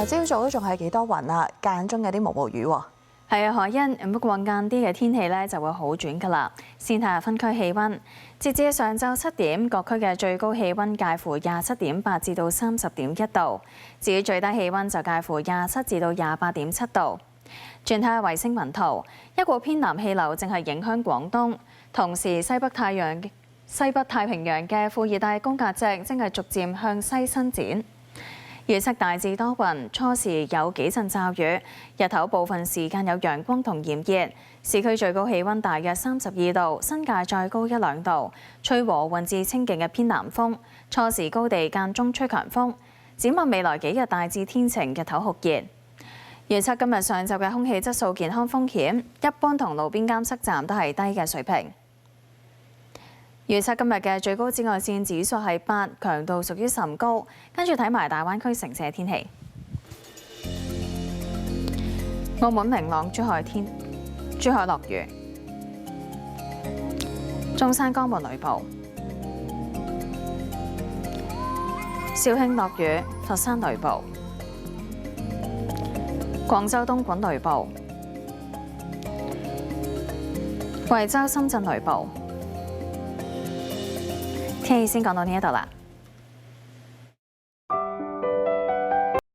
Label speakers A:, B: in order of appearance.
A: 朝早都仲係幾多雲啊，間中有啲毛毛雨喎。
B: 係啊，海欣。不過晏啲嘅天氣咧就會好轉㗎啦。先睇下分區氣温，截至上晝7點，各區嘅最高氣温介乎27.8至到30.1度，至於最低氣温就介乎27至到28.7度。轉睇下衛星雲圖，一股偏南氣流正係影響廣東，同時西北太平洋嘅副熱帶高壓脊正係逐漸向西伸展。預測大致多雲，初時有幾陣驟雨，日頭部分時間有陽光同炎熱。市區最高氣温大約32度，新界再高1、2度，吹和緩至清勁嘅偏南風，初時高地間中吹強風。展望未來幾日大致天晴，日頭酷熱。預測今日上晝嘅空氣質素健康風險，一般同路邊監測站都係低嘅水平。預測今日嘅最高紫外線指數係8，強度屬於甚高。跟住睇埋大灣區城市嘅天氣。澳門明朗，珠海落雨，中山江門雷暴，肇慶落雨，佛山雷暴，廣州東莞雷暴，惠州深圳雷暴。天氣先講到呢一度啦。